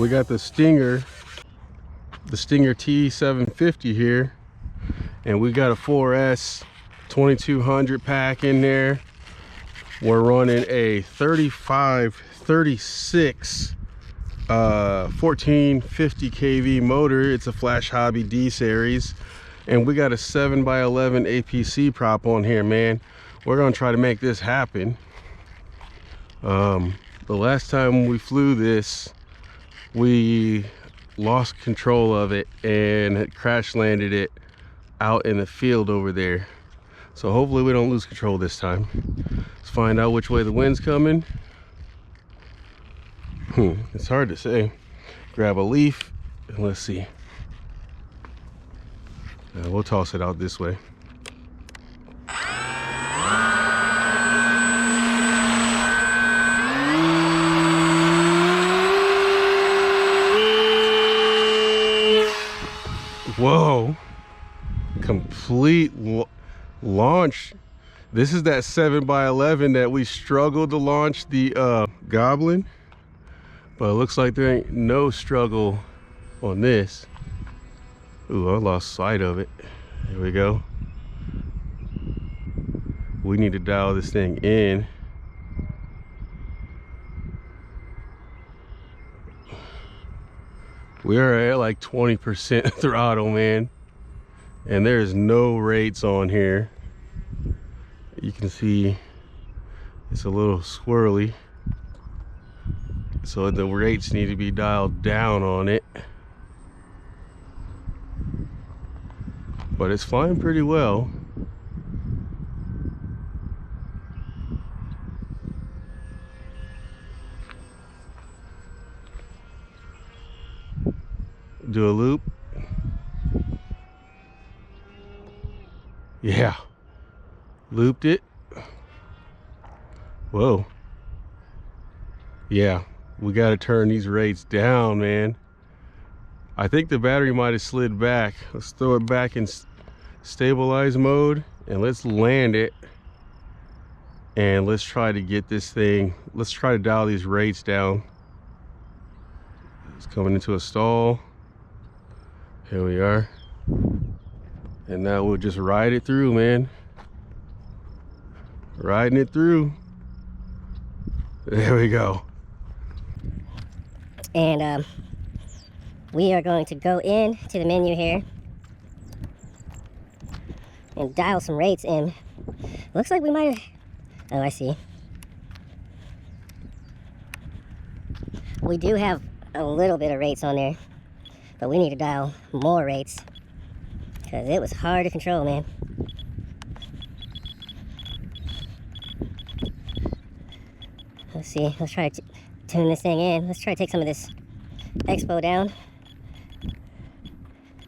We got the Stinger T-750 here, and we got a 4S 2200 pack in there. We're running a 3536 1450 kV motor. It's a Flash Hobby D series, and we got a 7x11 APC prop on here, man. We're gonna try to make this happen. The last time we flew this, we lost control of it and crash landed it out in the field over there. So hopefully we don't lose control this time. Let's find out which way the wind's coming. It's hard to say. Grab a leaf and let's see. We'll toss it out this way. Whoa, complete launch. This is that 7x11 that we struggled to launch the Goblin, but it looks like there ain't no struggle on this. Ooh, I lost sight of it. Here we go. We need to dial this thing in. We are at like 20% throttle, man, and there's no rates on here. You can see it's a little swirly, so the rates need to be dialed down on it, but it's flying pretty well. Do a loop. Yeah, looped it. Whoa. Yeah, we got to turn these rates down, man. I think the battery might have slid back. Let's throw it back in stabilize mode and let's land it, and let's try to get this thing, let's try to dial these rates down. It's coming into a stall. Here we are. And now we'll just ride it through, man. Riding it through. There we go. And we are going to go in to the menu here and dial some rates in. Looks like we might have, oh, I see. We do have a little bit of rates on there, but we need to dial more rates because it was hard to control, man. Let's see, let's try to tune this thing in. Let's try to take some of this expo down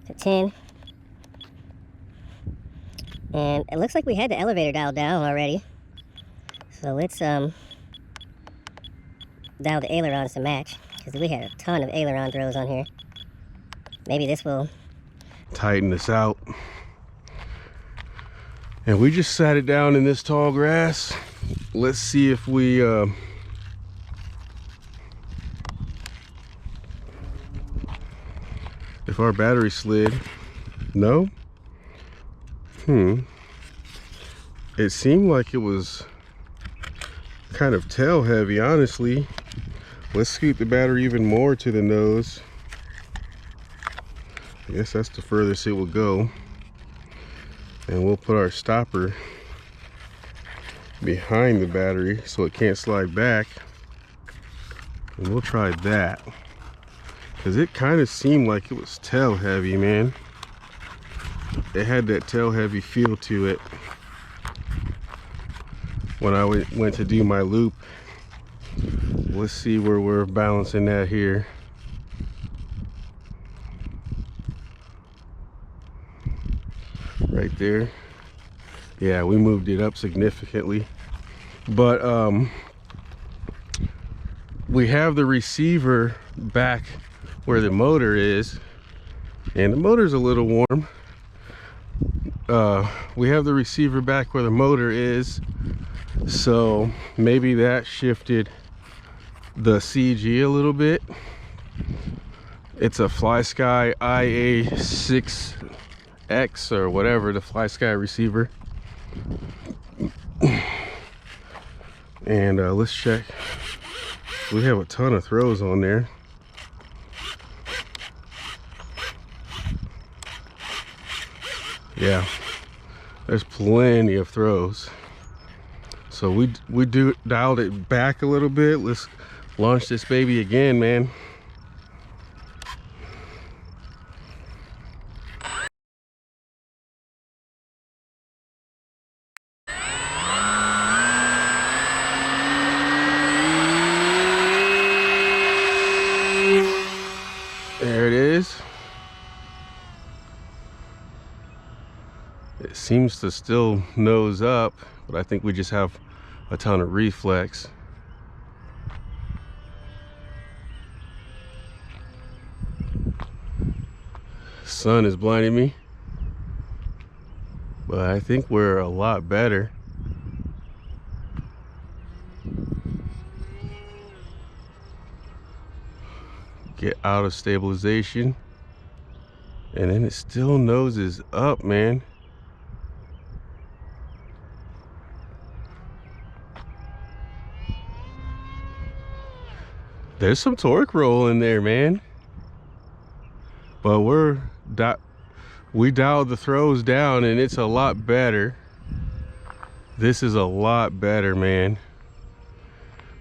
to 10. And it looks like we had the elevator dialed down already. So let's dial the ailerons to match, because we had a ton of aileron throws on here. Maybe this will tighten this out. And we just sat it down in this tall grass. Let's see if we if our battery slid. No? It seemed like it was kind of tail heavy, honestly. Let's scoot the battery even more to the nose. I guess that's the furthest it will go. And we'll put our stopper behind the battery so it can't slide back. And we'll try that, because it kind of seemed like it was tail heavy, man. It had that tail heavy feel to it when I went to do my loop. Let's see where we're balancing that here. Right there. Yeah, we moved it up significantly, but we have the receiver back where the motor is, and the motor's a little warm. We have the receiver back where the motor is, so maybe that shifted the CG a little bit. It's a FlySky IA6X or whatever, the FlySky receiver. And let's check. We have a ton of throws on there. Yeah, there's plenty of throws. So we dialed it back a little bit. Let's launch this baby again, man. There it is. It seems to still nose up, but I think we just have a ton of reflex. Sun is blinding me, but I think we're a lot better. Get out of stabilization, and then it still noses up, man. There's some torque roll in there, man. But we dialed the throws down, and it's a lot better. This is a lot better, man.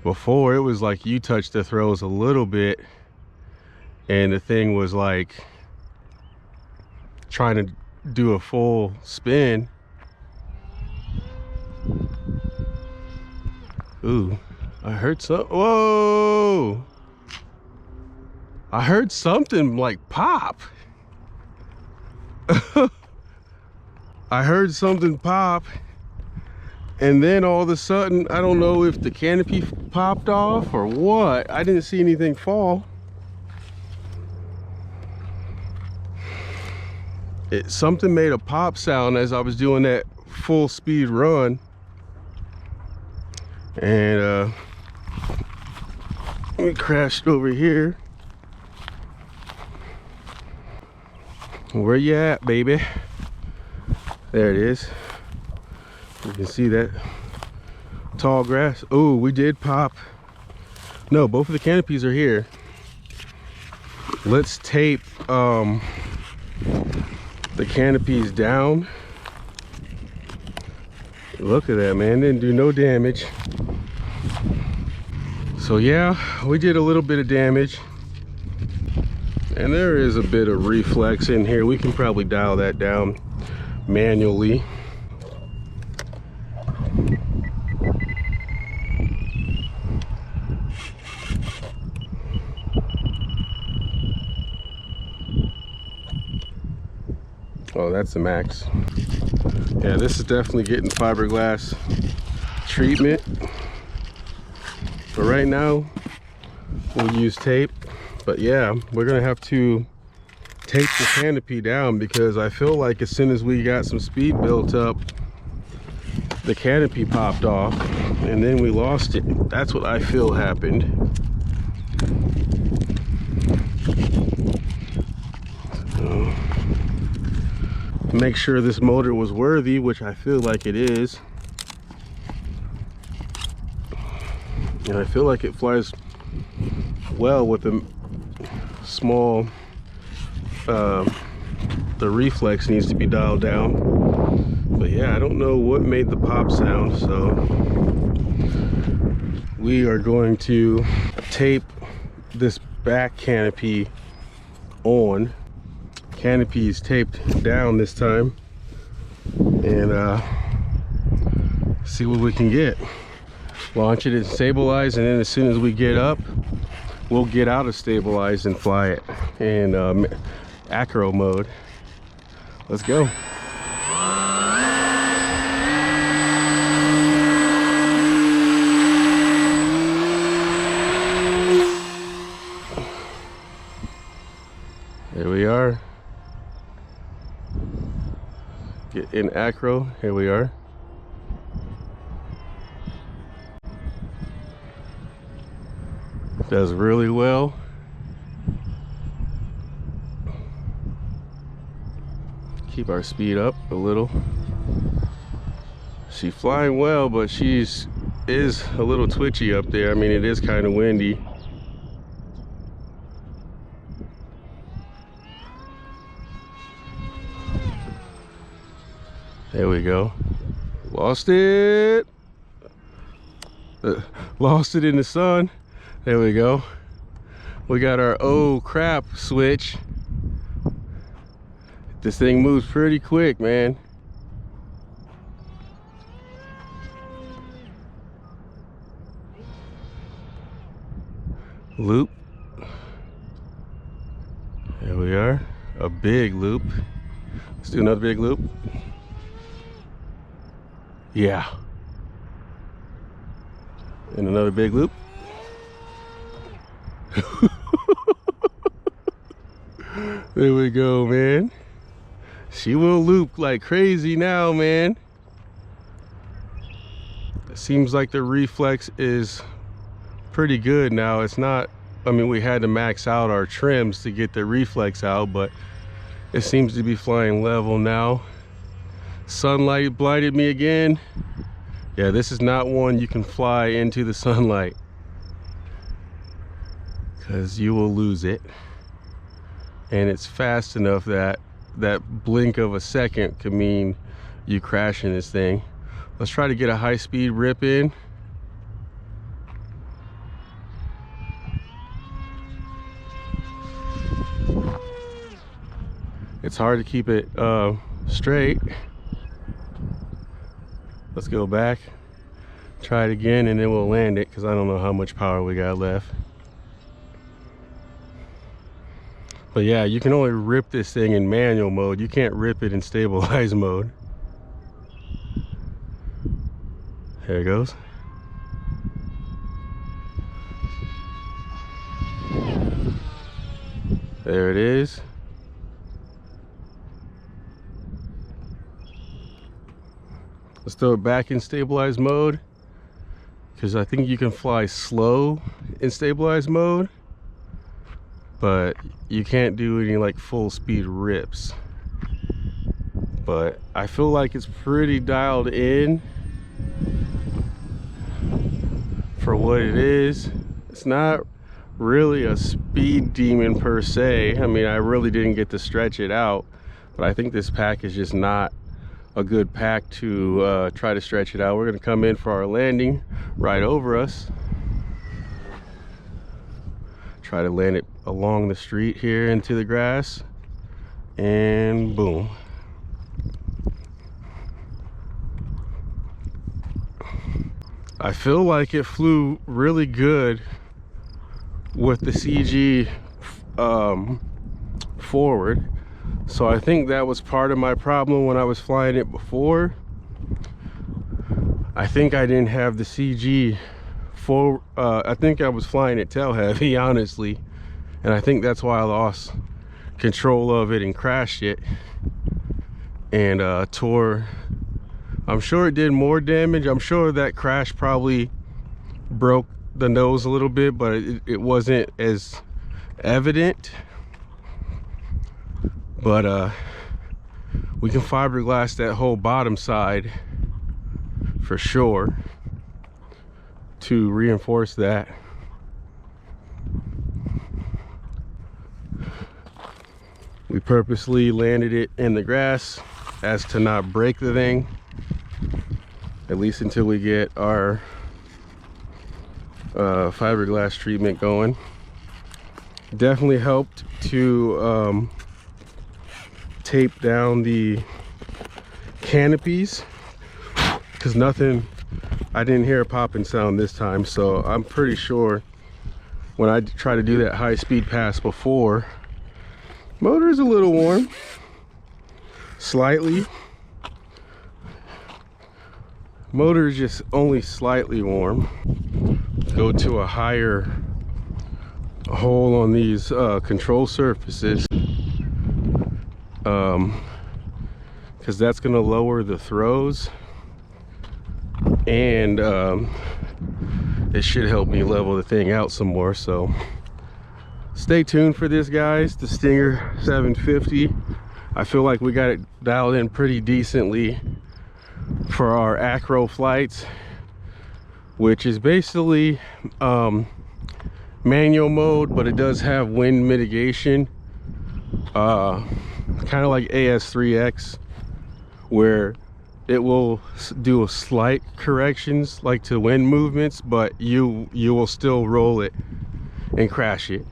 Before, it was like you touched the throws a little bit, and the thing was like trying to do a full spin. Ooh, I heard some. Whoa! I heard something like pop. I heard something pop, and then all of a sudden, I don't know if the canopy popped off or what. I didn't see anything fall. Something made a pop sound as I was doing that full speed run, and we crashed over here. Where you at, baby? There it is. You can see that tall grass. Oh, we did pop. No, both of the canopies are here. Let's tape the canopies down. Look at that, man. Didn't do no damage. So yeah, we did a little bit of damage. And there is a bit of reflex in here. We can probably dial that down manually. Oh, that's the max. Yeah, this is definitely getting fiberglass treatment. But right now, we'll use tape. But yeah, we're gonna have to tape the canopy down, because I feel like as soon as we got some speed built up, the canopy popped off and then we lost it. That's what I feel happened. So, make sure this motor was worthy, which I feel like it is. And I feel like it flies well with the small, the reflex needs to be dialed down. But yeah, I don't know what made the pop sound, so we are going to tape this back canopy on. Canopy is taped down this time, and see what we can get. Launch it and stabilize, and then as soon as we get up, we'll get out of stabilize and fly it in acro mode. Let's go. There we are. Get in acro. Here we are. Does really well. keep our speed up a little. She's flying well, but is a little twitchy up there. I mean, it is kind of windy. There we go. Lost it. Lost it in the sun. There we go. We got our oh crap switch. This thing moves pretty quick, man. Loop. There we are. A big loop. Let's do another big loop. Yeah. And another big loop. There we go, man. She will loop like crazy now, man. It seems like the reflex is pretty good now. It's not, I mean, we had to max out our trims to get the reflex out, but it seems to be flying level now. Sunlight blinded me again. Yeah, this is not one you can fly into the sunlight, because you will lose it. And it's fast enough that that blink of a second could mean you crashing this thing. Let's try to get a high-speed rip in. It's hard to keep it straight. Let's go back, try it again, and then we'll land it, because I don't know how much power we got left. But yeah, you can only rip this thing in manual mode. You can't rip it in stabilized mode. There it goes. There it is. Let's throw it back in stabilized mode, because I think you can fly slow in stabilized mode, but you can't do any like full speed rips. But I feel like it's pretty dialed in for what it is. It's not really a speed demon per se. I mean, I really didn't get to stretch it out, but I think this pack is just not a good pack to try to stretch it out. We're going to come in for our landing right over us. Try to land it along the street here into the grass, and boom. I feel like it flew really good with the CG forward. So I think that was part of my problem when I was flying it before. I think I didn't have the CG for, I think I was flying it tail heavy, honestly. And I think that's why I lost control of it and crashed it. And tore, I'm sure it did more damage. I'm sure that crash probably broke the nose a little bit, but it wasn't as evident. But we can fiberglass that whole bottom side for sure to reinforce that. We purposely landed it in the grass as to not break the thing, at least until we get our fiberglass treatment going. Definitely helped to tape down the canopies, because I didn't hear a popping sound this time. So I'm pretty sure when I try to do that high speed pass before, motor is a little warm, slightly. Motor is just only slightly warm. Go to a higher hole on these control surfaces, because that's going to lower the throws, and it should help me level the thing out some more. So stay tuned for this, guys. The Stinger 750. I feel like we got it dialed in pretty decently for our acro flights, which is basically manual mode, but it does have wind mitigation, kind of like AS3X, where it will do a slight corrections like to wind movements, but you will still roll it and crash it.